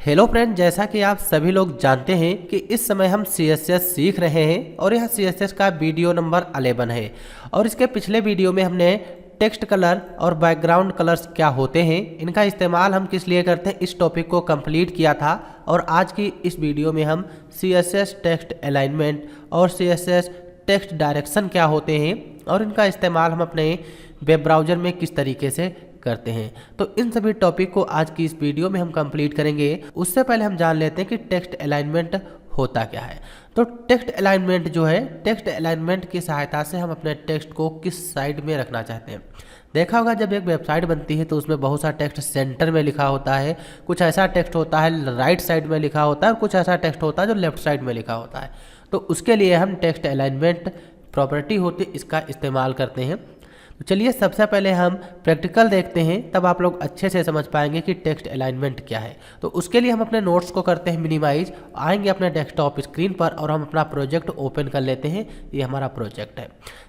Hello friend, जैसा कि आप सभी लोग जानते हैं कि इस समय हम CSS सीख रहे हैं और यह CSS का वीडियो नंबर 11 है। और इसके पिछले वीडियो में हमने टेक्स्ट कलर और बैकग्राउंड कलर्स क्या होते हैं, इनका इस्तेमाल हम किस लिए करते हैं, इस टॉपिक को कंप्लीट किया था। और आज की इस वीडियो में हम CSS टेक्स्ट अलाइनमेंट और CSS टेक्स्ट डायरेक्शन क्या होते हैं और इनका इस्तेमाल हम अपने वेब ब्राउज़र में किस तरीके से करते हैं, तो इन सभी टॉपिक को आज की इस वीडियो में हम कंप्लीट करेंगे। उससे पहले हम जान लेते हैं कि टेक्स्ट अलाइनमेंट होता क्या है। तो टेक्स्ट अलाइनमेंट जो है, टेक्स्ट अलाइनमेंट की सहायता से हम अपने टेक्स्ट को किस साइड में रखना चाहते हैं। देखा होगा जब एक वेबसाइट बनती है तो उसमें बहुत सा टेक्स्ट सेंटर में लिखा होता है, कुछ ऐसा टेक्स्ट होता है राइट साइड में लिखा होता है और कुछ ऐसा टेक्स्ट होता है जो लेफ्ट साइड में लिखा होता है। तो उसके लिए हम टेक्स्ट अलाइनमेंट प्रॉपर्टी होती है, इसका इस्तेमाल करते हैं। तो चलिए सबसे पहले हम प्रैक्टिकल देखते हैं, तब आप लोग अच्छे से समझ पाएंगे कि टेक्स्ट अलाइनमेंट क्या है। तो उसके लिए हम अपने नोट्स को करते हैं मिनिमाइज, आएंगे अपने डेस्कटॉप स्क्रीन पर और हम अपना प्रोजेक्ट ओपन कर लेते हैं। ये हमारा प्रोजेक्ट है।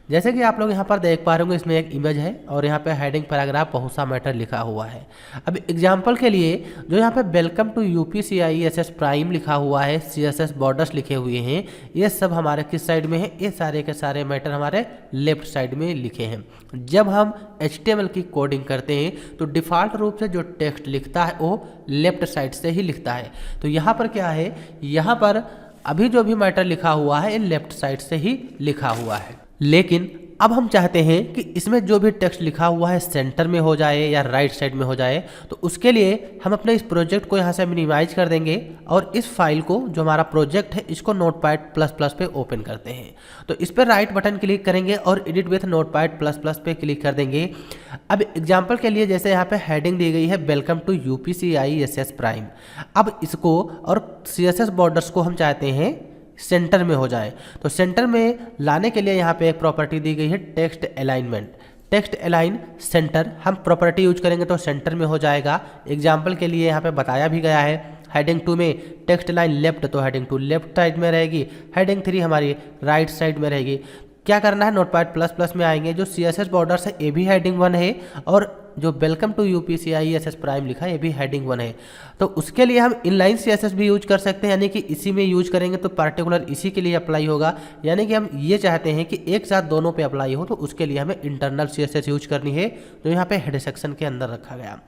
जैसे कि आप लोग यहाँ पर देख पा रहे होंगे, इसमें एक इमेज है और यहाँ पे हेडिंग पैराग्राफ बहुत सा मैटर लिखा हुआ है। अब एग्जाम्पल के लिए जो यहाँ पे वेलकम टू UPCISS प्राइम लिखा हुआ है, CSS बॉर्डर्स लिखे हुए हैं, ये सब हमारे किस साइड में है, ये सारे के सारे मैटर हमारे लेफ्ट साइड में लिखे हैं। जब हम HTML की कोडिंग करते हैं तो डिफ़ॉल्ट रूप से जो टेक्स्ट लिखता है वो लेफ्ट साइड से ही लिखता है। तो यहाँ पर क्या है, यहाँ पर अभी जो भी मैटर लिखा हुआ है ये लेफ्ट साइड से ही लिखा हुआ है। लेकिन अब हम चाहते हैं कि इसमें जो भी टेक्स्ट लिखा हुआ है सेंटर में हो जाए या राइट साइड में हो जाए। तो उसके लिए हम अपने इस प्रोजेक्ट को यहाँ से मिनिमाइज कर देंगे और इस फाइल को, जो हमारा प्रोजेक्ट है, इसको नोटपैड++ पे ओपन करते हैं। तो इस पर राइट बटन क्लिक करेंगे और एडिट विथ नोटपैड++ पे क्लिक कर देंगे। अब एग्जाम्पल के लिए जैसे यहाँ पे हेडिंग दी गई है वेलकम टू UPCISS प्राइम। अब इसको और CSS बॉर्डर्स को हम चाहते हैं सेंटर में हो जाए। तो सेंटर में लाने के लिए यहाँ पे एक प्रॉपर्टी दी गई है text alignment, text align centre. हम प्रॉपर्टी यूज करेंगे तो सेंटर में हो जाएगा। एग्जाम्पल के लिए यहाँ पे बताया भी गया है, हेडिंग 2 में टेक्स्ट लाइन लेफ्ट, तो हेडिंग 2 लेफ्ट साइड में रहेगी, हेडिंग 3 हमारी राइट साइड में रहेगी। क्या करना है, नोटपैड++ में आएंगे, जो CSS बॉर्डर्स है ये भी हेडिंग 1 है और जो वेलकम टू UPCISS प्राइम लिखा है ये भी हेडिंग 1 है। तो उसके लिए हम इनलाइन CSS भी यूज कर सकते हैं, यानी कि इसी में यूज करेंगे तो पर्टिकुलर इसी के लिए अप्लाई होगा। यानी कि हम ये चाहते हैं कि एक साथ दोनों पे अप्लाई हो, तो उसके लिए हमें इंटरनल CSS यूज करनी है, जो यहाँ पे हेड सेक्शन के अंदर रखा गया।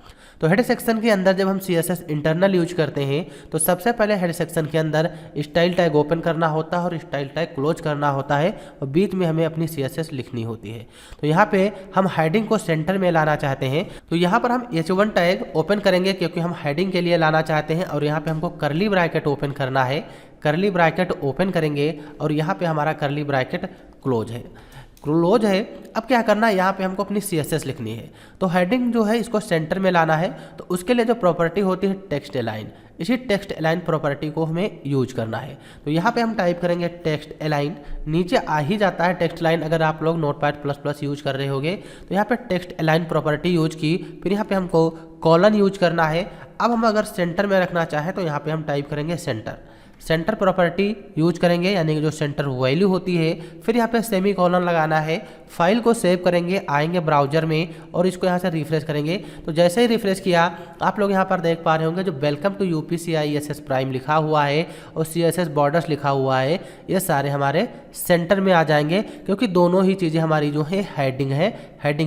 तो हेड सेक्शन के अंदर जब हम CSS इंटरनल यूज करते हैं तो सबसे पहले हेड सेक्शन के अंदर स्टाइल टैग ओपन करना होता है और स्टाइल टैग क्लोज करना होता है और बीच में हमें अपनी CSS लिखनी होती है। तो यहाँ पे हम हेडिंग को सेंटर में लाना चाहते हैं, तो यहाँ पर हम H1 टैग ओपन करेंगे क्योंकि हम हेडिंग के लिए लाना चाहते हैं। और यहाँ पे हमको करली ब्रैकेट ओपन करना है, करली ब्रैकेट ओपन करेंगे और यहाँ पे हमारा करली ब्रैकेट क्लोज है। अब क्या करना है, यहाँ पे हमको अपनी CSS लिखनी है। तो हेडिंग जो है इसको सेंटर में लाना है, तो उसके लिए जो प्रॉपर्टी होती है टेक्स्ट अलाइन, इसी टेक्स्ट अलाइन प्रॉपर्टी को हमें यूज करना है। तो यहाँ पे हम टाइप करेंगे टेक्स्ट अलाइन, नीचे आ ही जाता है टेक्स्ट लाइन। अगर आप लोग नोटपैड++ यूज कर रहे होंगे तो यहाँ पे टेक्स्ट अलाइन प्रॉपर्टी यूज की, फिर यहाँ पे हमको कॉलन यूज करना है। अब हम अगर सेंटर में रखना चाहें तो यहाँ पे हम टाइप करेंगे सेंटर प्रॉपर्टी यूज करेंगे, यानी कि जो सेंटर वैल्यू होती है। फिर यहाँ पे सेमी कॉलन लगाना है, फाइल को सेव करेंगे, आएंगे ब्राउजर में और इसको यहाँ से रिफ्रेश करेंगे। तो जैसे ही रिफ्रेश किया आप लोग यहाँ पर देख पा रहे होंगे जो वेलकम टू UPCISS प्राइम लिखा हुआ है और CSS बॉर्डर्स लिखा हुआ है, ये सारे हमारे सेंटर में आ जाएंगे क्योंकि दोनों ही चीज़ें हमारी जो है हेडिंग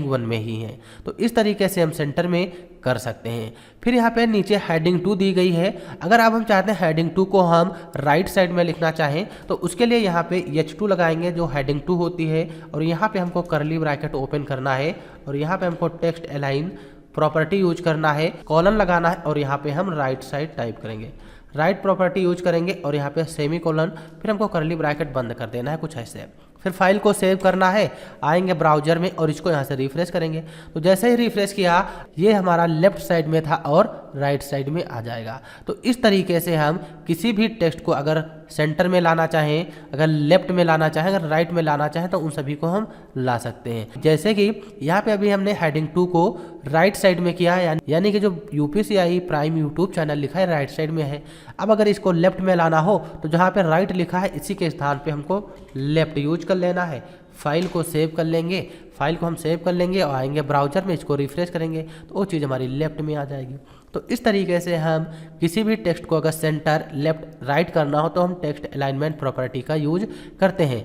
1 में ही हैं। तो इस तरीके से हम सेंटर में कर सकते हैं। फिर यहाँ पे नीचे हेडिंग 2 दी गई है। अगर अब हम चाहते हैं हेडिंग 2 को हम राइट साइड में लिखना चाहें तो उसके लिए यहाँ पे H2 लगाएंगे जो हेडिंग 2 होती है और यहाँ पे हमको करली ब्रैकेट ओपन करना है और यहाँ पे हमको टेक्स्ट अलाइन प्रॉपर्टी यूज करना है, कॉलन लगाना है और यहाँ पे हम राइट साइड टाइप करेंगे, राइट प्रॉपर्टी यूज करेंगे और यहाँ पे सेमी कॉलन, फिर हमको करली ब्रैकेट बंद कर देना है कुछ ऐसे। फिर फाइल को सेव करना है, आएंगे ब्राउजर में और इसको यहाँ से रिफ्रेश करेंगे। तो जैसे ही रिफ्रेश किया ये हमारा लेफ्ट साइड में था और राइट साइड में आ जाएगा। तो इस तरीके से हम किसी भी टेक्स्ट को अगर सेंटर में लाना चाहें, अगर लेफ्ट में लाना चाहें, अगर राइट में लाना चाहें तो उन सभी को हम ला सकते हैं। जैसे कि यहाँ पे अभी हमने हेडिंग 2 को राइट साइड में किया, यानी कि जो UPCI प्राइम यूट्यूब चैनल लिखा है राइट साइड में है। अब अगर इसको लेफ्ट में लाना हो तो जहाँ पे राइट लिखा है इसी के स्थान पे हमको लेफ्ट यूज कर लेना है। फाइल को सेव कर लेंगे, फाइल को हम सेव कर लेंगे और आएंगे ब्राउजर में, इसको रिफ्रेश करेंगे तो वो चीज़ हमारी लेफ्ट में आ जाएगी। तो इस तरीके से हम किसी भी टेक्स्ट को अगर सेंटर लेफ्ट राइट करना हो तो हम टेक्स्ट अलाइनमेंट प्रॉपर्टी का यूज करते हैं।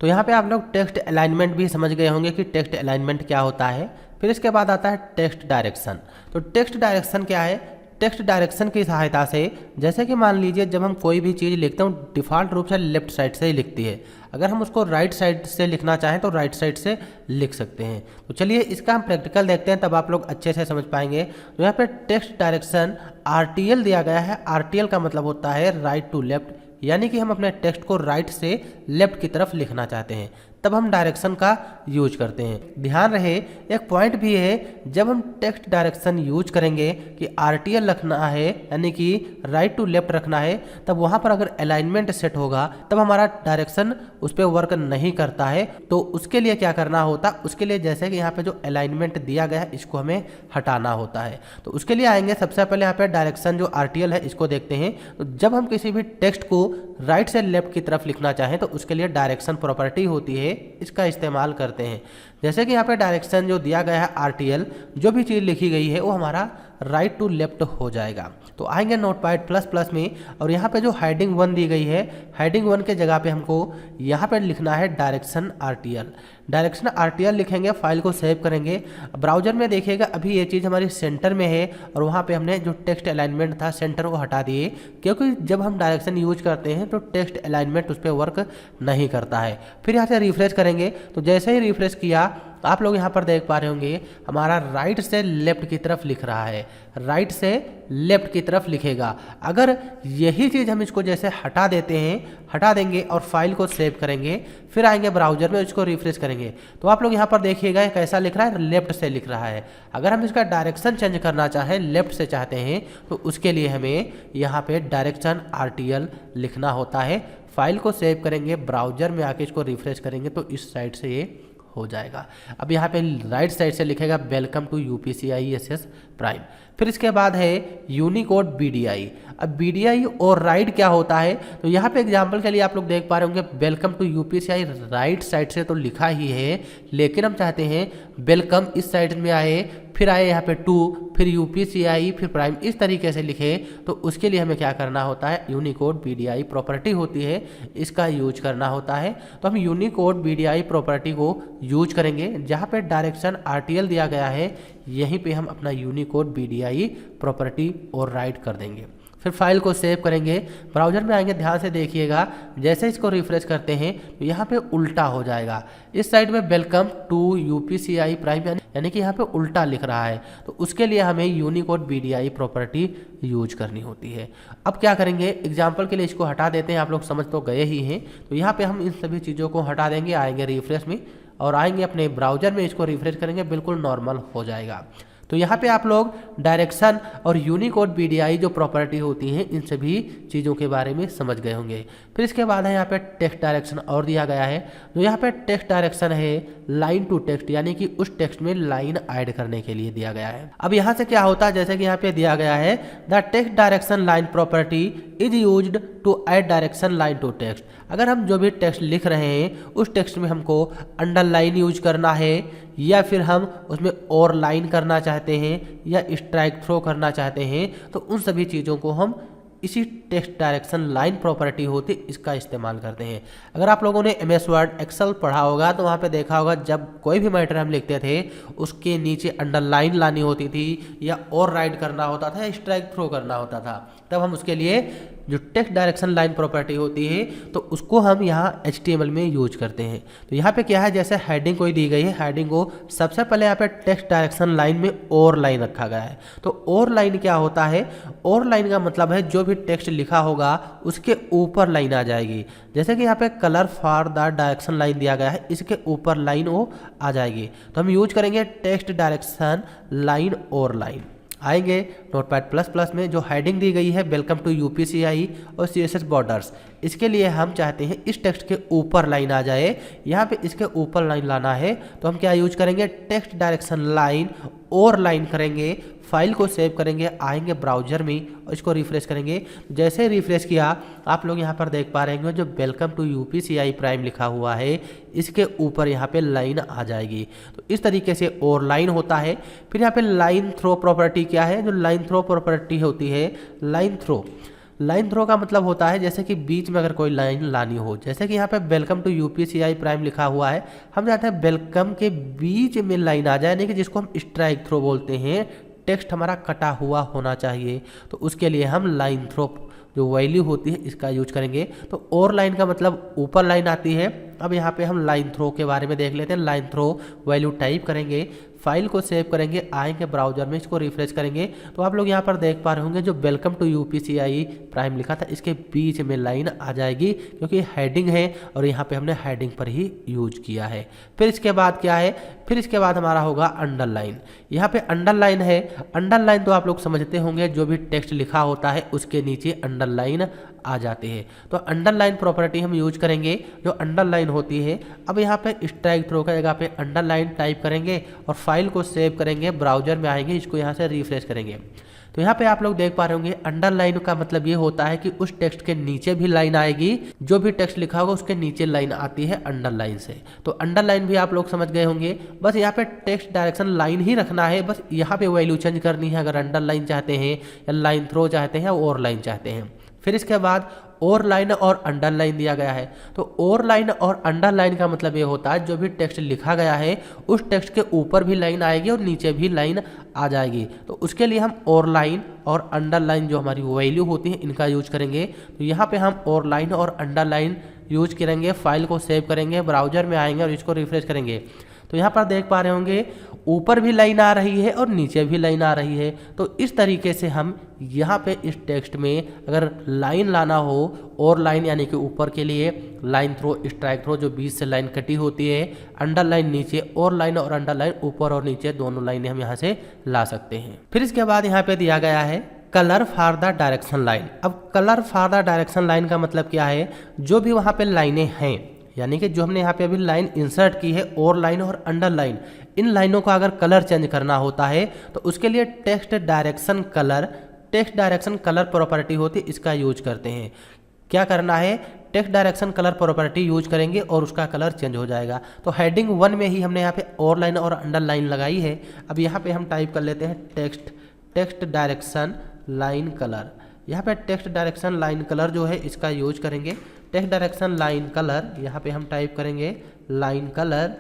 तो यहाँ पे आप लोग टेक्स्ट अलाइनमेंट भी समझ गए होंगे कि टेक्स्ट अलाइनमेंट क्या होता है। फिर इसके बाद आता है टेक्स्ट डायरेक्शन। तो टेक्स्ट डायरेक्शन क्या है? टेक्स्ट डायरेक्शन की सहायता से जैसे कि मान लीजिए जब हम कोई भी चीज़ लिखते हैं डिफ़ॉल्ट रूप से लेफ्ट साइड से ही लिखती है, अगर हम उसको राइट साइड से लिखना चाहें तो राइट साइड से लिख सकते हैं। तो चलिए इसका हम प्रैक्टिकल देखते हैं, तब आप लोग अच्छे से समझ पाएंगे। तो यहाँ पे टेक्स्ट डायरेक्शन RTL दिया गया है। RTL का मतलब होता है राइट टू लेफ्ट, यानी कि हम अपने टेक्स्ट को राइट से लेफ्ट की तरफ लिखना चाहते हैं, तब हम डायरेक्शन का यूज करते हैं। ध्यान रहे एक पॉइंट भी है, जब हम टेक्स्ट डायरेक्शन यूज करेंगे कि RTL रखना है यानी कि राइट टू लेफ्ट रखना है, तब वहाँ पर अगर अलाइनमेंट सेट होगा तब हमारा डायरेक्शन उस पर वर्क नहीं करता है। तो उसके लिए क्या करना होता, उसके लिए जैसे कि यहाँ पे जो अलाइनमेंट दिया गया है इसको हमें हटाना होता है। तो उसके लिए आएंगे सबसे पहले यहाँ पे डायरेक्शन जो RTL है इसको देखते हैं। तो जब हम किसी भी टेक्स्ट को राइट से लेफ्ट की तरफ लिखना चाहें तो उसके लिए डायरेक्शन प्रॉपर्टी होती है, इसका इस्तेमाल करते हैं। जैसे कि यहाँ पे डायरेक्शन जो दिया गया है RTL, जो भी चीज़ लिखी गई है वो हमारा राइट टू लेफ्ट हो जाएगा। तो आएंगे नोटपैड प्लस प्लस में और यहाँ पे जो हेडिंग 1 दी गई है, हेडिंग 1 के जगह पे हमको यहाँ पे लिखना है डायरेक्शन RTL। डायरेक्शन RTL लिखेंगे, फाइल को सेव करेंगे। ब्राउजर में देखिएगा अभी ये चीज़ हमारी सेंटर में है और वहाँ पे हमने जो टेक्स्ट अलाइनमेंट था सेंटर को हटा दिए, क्योंकि जब हम डायरेक्शन यूज करते हैं तो टेक्स्ट अलाइनमेंट उस पर वर्क नहीं करता है। फिर यहाँ से रिफ्रेश करेंगे, तो जैसे ही रिफ्रेश किया आप लोग यहाँ पर देख पा रहे होंगे हमारा राइट से लेफ्ट की तरफ लिख रहा है, राइट से लेफ्ट की तरफ लिखेगा। अगर यही चीज़ हम इसको जैसे हटा देते हैं, हटा देंगे और फाइल को सेव करेंगे, फिर आएंगे ब्राउजर में इसको रिफ्रेश करेंगे, तो आप लोग यहाँ पर देखिएगा कैसा लिख रहा है, लेफ्ट से लिख रहा है। अगर हम इसका डायरेक्शन चेंज करना चाहें, लेफ्ट से चाहते हैं, तो उसके लिए हमें यहाँ पे डायरेक्शन RTL लिखना होता है। फाइल को सेव करेंगे, ब्राउजर में आके इसको रिफ्रेश करेंगे तो इस साइड से ये हो जाएगा। अब यहाँ पे राइट साइड से लिखेगा वेलकम टू UPCISS प्राइम। फिर इसके बाद है यूनिकोड BDI। अब BDI और राइट क्या होता है, तो यहाँ पे एग्जांपल के लिए आप लोग देख पा रहे होंगे welcome to UPCI right side से तो लिखा ही है, लेकिन हम चाहते हैं वेलकम इस साइड में आए, फिर आए यहाँ पे टू, फिर UPCI, फिर प्राइम, इस तरीके से लिखे। तो उसके लिए हमें क्या करना होता है, यूनिकोड BDI प्रॉपर्टी होती है, इसका यूज करना होता है। तो हम यूनिकोड BDI प्रॉपर्टी को यूज करेंगे, जहाँ पे डायरेक्शन RTL दिया गया है यहीं पे हम अपना यूनिकोड BDI प्रॉपर्टी और राइट कर देंगे। फिर फाइल को सेव करेंगे, ब्राउजर में आएंगे, ध्यान से देखिएगा जैसे इसको रिफ्रेश करते हैं तो यहाँ पे उल्टा हो जाएगा। इस साइड में वेलकम टू UPCI प्राइम यानी कि यहाँ पे उल्टा लिख रहा है, तो उसके लिए हमें यूनिकोड BDI प्रॉपर्टी यूज करनी होती है। अब क्या करेंगे, एग्जाम्पल के लिए इसको हटा देते हैं, आप लोग समझ तो गए ही हैं। तो यहाँ पे हम इन सभी चीज़ों को हटा देंगे, आएंगे रिफ्रेश में और आएंगे अपने ब्राउजर में, इसको रिफ्रेश करेंगे, बिल्कुल नॉर्मल हो जाएगा। तो यहाँ पे आप लोग डायरेक्शन और यूनिकोड BDI जो प्रॉपर्टी होती हैं इन सभी चीज़ों के बारे में समझ गए होंगे। फिर इसके बाद है यहाँ पे टेक्स्ट डायरेक्शन और दिया गया है। तो यहाँ पे टेक्स्ट डायरेक्शन है लाइन टू टेक्स्ट, यानी कि उस टेक्स्ट में लाइन ऐड करने के लिए दिया गया है। अब यहाँ से क्या होता है, जैसे कि यहाँ पे दिया गया है the text direction line property is used to add direction line to text. अगर हम जो भी टेक्स्ट लिख रहे हैं उस टेक्स्ट में हमको अंडरलाइन यूज करना है, या फिर हम उसमें और लाइन करना चाहते हैं या स्ट्राइक थ्रो करना चाहते हैं, तो उन सभी चीज़ों को हम इसी टेक्स्ट डायरेक्शन लाइन प्रॉपर्टी होती इसका इस्तेमाल करते हैं। अगर आप लोगों ने MS वर्ड एक्सेल पढ़ा होगा तो वहाँ पे देखा होगा जब कोई भी मैटर हम लिखते थे उसके नीचे अंडरलाइन लानी होती थी, या और राइट करना होता था, या स्ट्राइक थ्रो करना होता था, तब हम उसके लिए जो टेक्स्ट डायरेक्शन लाइन प्रॉपर्टी होती है तो उसको हम यहाँ HTML में यूज करते हैं। तो यहाँ पे क्या है, जैसे हेडिंग कोई दी गई है, हेडिंग को सबसे पहले यहाँ पे टेक्स्ट डायरेक्शन लाइन में और लाइन रखा गया है। तो और लाइन क्या होता है, और लाइन का मतलब है जो भी टेक्स्ट लिखा होगा उसके ऊपर लाइन आ जाएगी। जैसे कि यहाँ पे colour for the direction line दिया गया है, इसके ऊपर लाइन वो आ जाएगी। तो हम यूज करेंगे टेक्स्ट डायरेक्शन लाइन और लाइन। आएंगे नोटपैड प्लस प्लस में, जो हेडिंग दी गई है वेलकम टू UPCI और CSS बॉर्डर्स, इसके लिए हम चाहते हैं इस टेक्स्ट के ऊपर लाइन आ जाए, यहाँ पे इसके ऊपर लाइन लाना है। तो हम क्या यूज करेंगे, टेक्स्ट डायरेक्शन लाइन और लाइन करेंगे, फाइल को सेव करेंगे, आएंगे ब्राउजर में और इसको रिफ्रेश करेंगे। जैसे ही रिफ्रेश किया आप लोग यहाँ पर देख पा रहे हैं जो वेलकम टू यूपीसीआई प्राइम लिखा हुआ है इसके ऊपर यहाँ पे लाइन आ जाएगी। तो इस तरीके से और लाइन होता है। फिर यहाँ पे लाइन थ्रो प्रॉपर्टी क्या है, जो लाइन थ्रो प्रॉपर्टी होती है, लाइन थ्रो का मतलब होता है जैसे कि बीच में अगर कोई लाइन लानी हो, जैसे कि यहाँ पे वेलकम टू यूपीसीआई प्राइम लिखा हुआ है, हम चाहते हैं वेलकम के बीच में लाइन आ जाए, यानी कि जिसको हम स्ट्राइक थ्रो बोलते हैं, टेक्स्ट हमारा कटा हुआ होना चाहिए। तो उसके लिए हम लाइन थ्रो जो वैल्यू होती है इसका यूज करेंगे। तो और लाइन का मतलब ऊपर लाइन आती है। अब यहाँ पे हम लाइन थ्रो के बारे में देख लेते हैं। लाइन थ्रो वैल्यू टाइप करेंगे, फाइल को सेव करेंगे, आएंगे ब्राउजर में, इसको रिफ्रेश करेंगे तो आप लोग यहाँ पर देख पा रहे होंगे जो वेलकम टू यूपीसीआई प्राइम लिखा था इसके बीच में लाइन आ जाएगी, क्योंकि हेडिंग है और यहाँ पे हमने हेडिंग पर ही यूज किया है। फिर इसके बाद क्या है, फिर इसके बाद हमारा होगा अंडरलाइन। यहाँ पे अंडरलाइन है, अंडरलाइन तो आप लोग समझते होंगे जो भी टेक्स्ट लिखा होता है उसके नीचे अंडरलाइन आ जाते हैं। तो अंडरलाइन प्रॉपर्टी हम यूज करेंगे जो अंडरलाइन होती है। अब यहाँ पे स्ट्राइक थ्रो का जगह पे अंडरलाइन टाइप करेंगे और फाइल को सेव करेंगे, ब्राउजर में आएंगे, इसको यहाँ से रिफ्रेश करेंगे। तो यहाँ पे आप लोग देख पा रहे होंगे अंडरलाइन का मतलब ये होता है कि उस टेक्स्ट के नीचे भी लाइन आएगी, जो भी टेक्स्ट लिखा होगा उसके नीचे लाइन आती है अंडरलाइन से। तो अंडरलाइन भी आप लोग समझ गए होंगे। बस यहाँ पे टेक्स्ट डायरेक्शन लाइन ही रखना है, बस यहाँ पे वैल्यू चेंज करनी है अगर अंडरलाइन चाहते हैं या लाइन थ्रो चाहते हैं और लाइन चाहते हैं। फिर इसके बाद और लाइन और अंडरलाइन दिया गया है। तो और लाइन और अंडरलाइन का मतलब ये होता है जो भी टेक्स्ट लिखा गया है उस टेक्स्ट के ऊपर भी लाइन आएगी और नीचे भी लाइन आ जाएगी। तो उसके लिए हम और लाइन और अंडरलाइन जो हमारी वैल्यू होती है इनका यूज करेंगे। तो यहाँ पे हम और लाइन और अंडरलाइन यूज करेंगे, फाइल को सेव करेंगे, ब्राउजर में आएंगे और इसको रिफ्रेश करेंगे। तो यहाँ पर देख पा रहे होंगे ऊपर भी लाइन आ रही है और नीचे भी लाइन आ रही है। तो इस तरीके से हम यहाँ पे इस टेक्स्ट में अगर लाइन लाना हो और लाइन यानी कि ऊपर के लिए लाइन थ्रो, स्ट्राइक थ्रो जो बीच से लाइन कटी होती है, अंडरलाइन नीचे, और लाइन और अंडरलाइन ऊपर और नीचे दोनों लाइनें हम यहाँ से ला सकते हैं। फिर इसके बाद यहाँ पे दिया गया है colour for the direction line. अब colour for the direction line का मतलब क्या है, जो भी वहाँ पे लाइनें हैं यानी कि जो हमने यहाँ पे अभी लाइन इंसर्ट की है और लाइन और अंडरलाइन, इन लाइनों का अगर कलर चेंज करना होता है तो उसके लिए टेक्स्ट डायरेक्शन कलर प्रॉपर्टी होती है, इसका यूज करते हैं। क्या करना है, text direction colour property use करेंगे और उसका कलर चेंज हो जाएगा। तो हेडिंग 1 में ही हमने यहाँ पे और लाइन और अंडरलाइन लगाई है। अब यहाँ पे हम टाइप कर लेते हैं टेक्स्ट डायरेक्शन लाइन कलर। यहाँ पे टेक्स्ट डायरेक्शन लाइन कलर जो है इसका यूज करेंगे। टेक्स्ट डायरेक्शन लाइन कलर, यहाँ पे हम टाइप करेंगे लाइन कलर।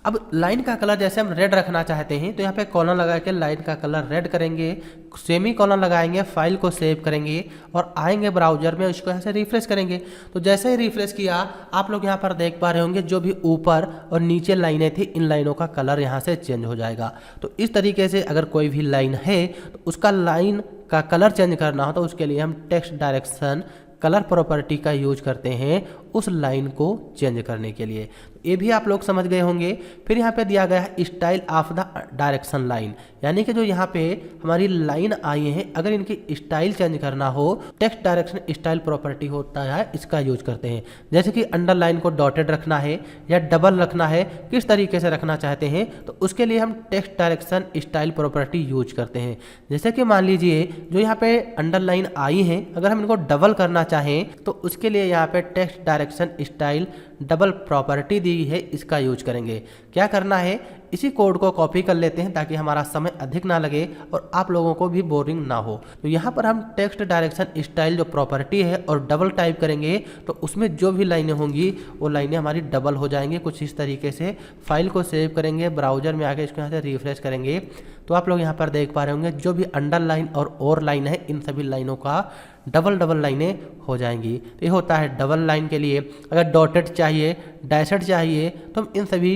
अब लाइन का कलर जैसे हम रेड रखना चाहते हैं तो यहाँ पे कॉलन लगा के लाइन का कलर रेड करेंगे, सेमी कॉलन लगाएंगे, फाइल को सेव करेंगे और आएंगे ब्राउजर में, इसको यहाँ से रिफ्रेश करेंगे। तो जैसे ही रिफ्रेश किया आप लोग यहाँ पर देख पा रहे होंगे जो भी ऊपर और नीचे लाइनें थी इन लाइनों का कलर यहाँ से चेंज हो जाएगा। तो इस तरीके से अगर कोई भी लाइन है तो उसका लाइन का कलर चेंज करना हो तो उसके लिए हम टेक्स्ट डायरेक्शन कलर प्रॉपर्टी का यूज करते हैं उस लाइन को चेंज करने के लिए। ये भी आप लोग समझ गए होंगे। फिर यहाँ पे दिया गया है style of the direction line, यानी कि जो यहाँ पे हमारी लाइन आई है अगर इनकी स्टाइल चेंज करना हो, टेक्स्ट डायरेक्शन स्टाइल प्रॉपर्टी होता है, इसका यूज करते हैं। जैसे कि अंडरलाइन को डॉटेड रखना है या डबल रखना है, किस तरीके से रखना चाहते हैं तो उसके लिए हम text direction style property use करते हैं। जैसे कि मान लीजिए जो यहाँ पे अंडरलाइन आई है अगर हम इनको डबल करना चाहें तो उसके लिए यहाँ पे text direction style double property दी है, इसका यूज करेंगे। क्या करना है, इसी कोड को कॉपी कर लेते हैं ताकि हमारा समय अधिक ना लगे और आप लोगों को भी बोरिंग ना हो। तो यहाँ पर हम टेक्स्ट डायरेक्शन स्टाइल जो प्रॉपर्टी है और डबल टाइप करेंगे तो उसमें जो भी लाइनें होंगी वो लाइनें हमारी डबल हो जाएंगी कुछ इस तरीके से। फाइल को सेव करेंगे, ब्राउजर में आके इसको यहाँ से रिफ्रेश करेंगे तो आप लोग यहाँ पर देख पा रहे होंगे जो भी अंडरलाइन और लाइन है इन सभी लाइनों का डबल लाइनें हो जाएंगी। तो ये होता है डबल लाइन के लिए। अगर डॉटेड चाहिए, डैशड चाहिए तो हम इन सभी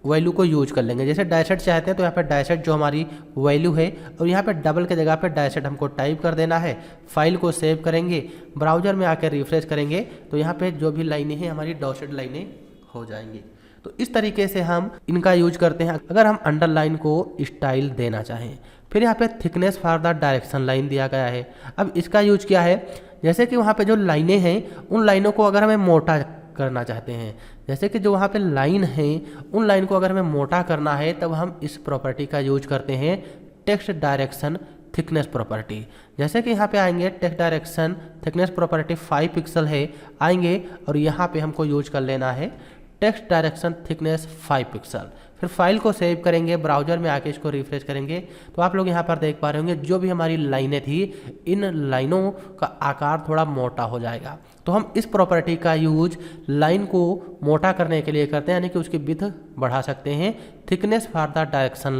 वैल्यू को यूज कर लेंगे। जैसे डैशड चाहते हैं तो यहाँ पे डैशड जो हमारी वैल्यू है और यहाँ पे डबल के जगह पे डैशड हमको टाइप कर देना है। फाइल को सेव करेंगे, ब्राउजर में आकर रिफ्रेश करेंगे तो यहाँ पे जो भी लाइनें हैं हमारी डॉटेड लाइनें हो जाएंगी। तो इस तरीके से हम इनका यूज करते हैं अगर हम अंडरलाइन को स्टाइल देना चाहें। फिर यहाँ पे thickness for the direction line दिया गया है। अब इसका यूज क्या है, जैसे कि वहाँ पे जो लाइनें हैं उन लाइनों को अगर हमें मोटा करना चाहते हैं, जैसे कि जो वहाँ पे लाइन है उन लाइन को अगर हमें मोटा करना है तब हम इस प्रॉपर्टी का यूज करते हैं टेक्स्ट डायरेक्शन थिकनेस प्रॉपर्टी। जैसे कि यहाँ पे आएंगे text direction thickness property 5 pixel है, आएंगे और यहाँ पे हमको यूज कर लेना है टेक्स्ट डायरेक्शन थिकनेस 5 पिक्सल। फिर फाइल को सेव करेंगे, ब्राउजर में आके इसको रिफ्रेश करेंगे तो आप लोग यहाँ पर देख पा रहे होंगे जो भी हमारी लाइनें थी इन लाइनों का आकार थोड़ा मोटा हो जाएगा। तो हम इस प्रॉपर्टी का यूज लाइन को मोटा करने के लिए करते हैं, यानी कि उसकी विड्थ बढ़ा सकते हैं। Thickness for the direction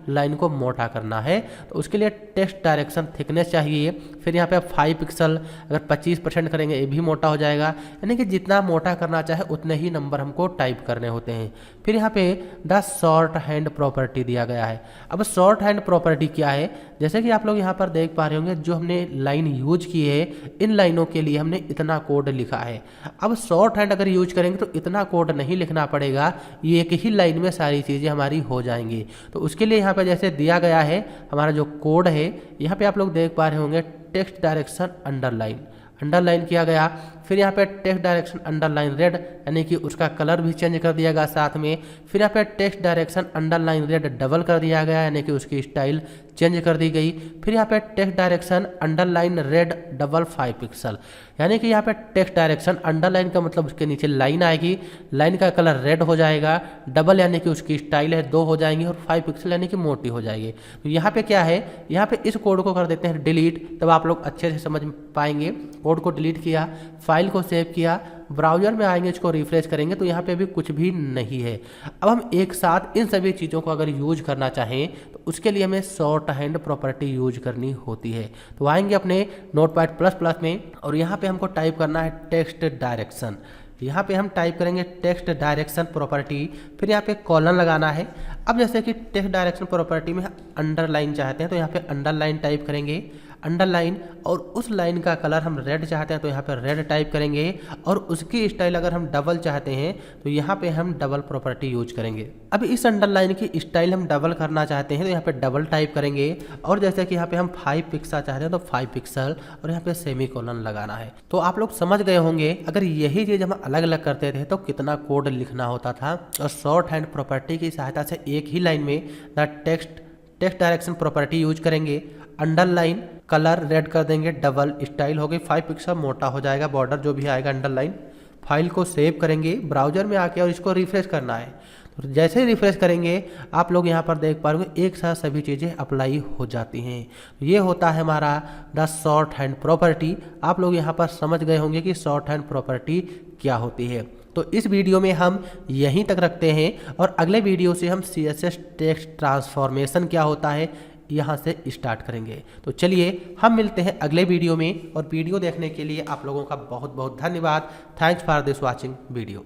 line को मोटा करना है तो उसके लिए टेक्स्ट डायरेक्शन थिकनेस चाहिए। फिर यहाँ पे आप 5 पिक्सल अगर 25% करेंगे ये भी मोटा हो जाएगा, यानी कि जितना मोटा करना चाहे उतने ही नंबर हमको टाइप करने होते हैं। फिर यहाँ पे द शॉर्ट हैंड प्रॉपर्टी दिया गया है। अब शॉर्ट हैंड प्रॉपर्टी क्या है, जैसे कि आप लोग यहाँ पर देख पा रहे होंगे जो हमने लाइन यूज की है इन लाइनों के लिए हमने इतना कोड लिखा है। अब शॉर्ट हैंड अगर यूज करेंगे तो इतना कोड नहीं लिखना पड़ेगा, ये एक ही लाइन में सारी चीज़ें हमारी हो जाएंगी। तो उसके लिए यहाँ पे जैसे दिया गया है हमारा जो कोड है, यहाँ पे आप लोग देख पा रहे होंगे टेक्स्ट डायरेक्शन अंडरलाइन किया गया। फिर यहाँ पे टेक्स्ट डायरेक्शन अंडरलाइन रेड, यानी कि उसका कलर भी चेंज कर दिया गया साथ में। फिर यहाँ पे text direction underline red double कर दिया गया, यानी कि उसकी स्टाइल चेंज कर दी गई। फिर यहाँ पे text direction underline red double 5 pixel, यानी कि यहाँ पे टेक्स्ट डायरेक्शन अंडरलाइन का मतलब उसके नीचे लाइन आएगी, लाइन का कलर रेड हो जाएगा, डबल यानी कि उसकी स्टाइल है 2 हो जाएंगी और 5 पिक्सल यानी कि मोटी हो जाएगी। तो यहाँ पे क्या है, यहाँ पे इस कोड को कर देते हैं डिलीट, तब आप लोग अच्छे से समझ पाएंगे। कोड को डिलीट किया, फाइल को सेव किया, ब्राउजर में आएंगे, इसको रिफ्रेश करेंगे तो यहाँ पे भी कुछ भी नहीं है। अब हम एक साथ इन सभी चीज़ों को अगर यूज करना चाहें तो उसके लिए हमें शॉर्ट हैंड प्रॉपर्टी यूज करनी होती है। तो आएंगे अपने नोटपैड प्लस प्लस में और यहाँ पे हमको टाइप करना है टेक्स्ट डायरेक्शन। यहाँ पे हम टाइप करेंगे टेक्स्ट डायरेक्शन प्रॉपर्टी, फिर यहाँ पे कॉलन लगाना है। अब जैसे कि टेक्स्ट डायरेक्शन प्रॉपर्टी में अंडरलाइन चाहते हैं तो यहाँ पे अंडरलाइन टाइप करेंगे, अंडरलाइन, और उस लाइन का कलर हम रेड चाहते हैं तो यहाँ पे रेड टाइप करेंगे, और उसकी स्टाइल अगर हम डबल चाहते हैं तो यहाँ पे हम डबल प्रॉपर्टी यूज करेंगे। अब इस अंडरलाइन की स्टाइल हम डबल करना चाहते हैं तो यहाँ पे डबल टाइप करेंगे, और जैसे कि यहाँ पे हम 5 पिक्सल चाहते हैं तो 5 पिक्सल और यहाँ पे सेमीकोलन लगाना है। तो आप लोग समझ गए होंगे अगर यही चीज़ हम अलग अलग करते थे तो कितना कोड लिखना होता था। और शॉर्ट हैंड प्रॉपर्टी की सहायता से एक ही लाइन में the text direction property use करेंगे, अंडरलाइन कलर रेड कर देंगे, डबल स्टाइल हो गई, 5 पिक्सल मोटा हो जाएगा बॉर्डर जो भी आएगा अंडरलाइन। फाइल को सेव करेंगे ब्राउजर में आके और इसको रिफ्रेश करना है। तो जैसे ही रिफ्रेश करेंगे आप लोग यहाँ पर देख पा रहे होंगे एक साथ सभी चीज़ें अप्लाई हो जाती हैं। ये होता है हमारा द शॉर्ट हैंड प्रॉपर्टी। आप लोग यहाँ पर समझ गए होंगे कि शॉर्ट हैंड प्रॉपर्टी क्या होती है। तो इस वीडियो में हम यहीं तक रखते हैं और अगले वीडियो से हम CSS टेक्स्ट ट्रांसफॉर्मेशन क्या होता है यहाँ से स्टार्ट करेंगे। तो चलिए हम मिलते हैं अगले वीडियो में, और वीडियो देखने के लिए आप लोगों का बहुत बहुत धन्यवाद। Thanks for this watching video.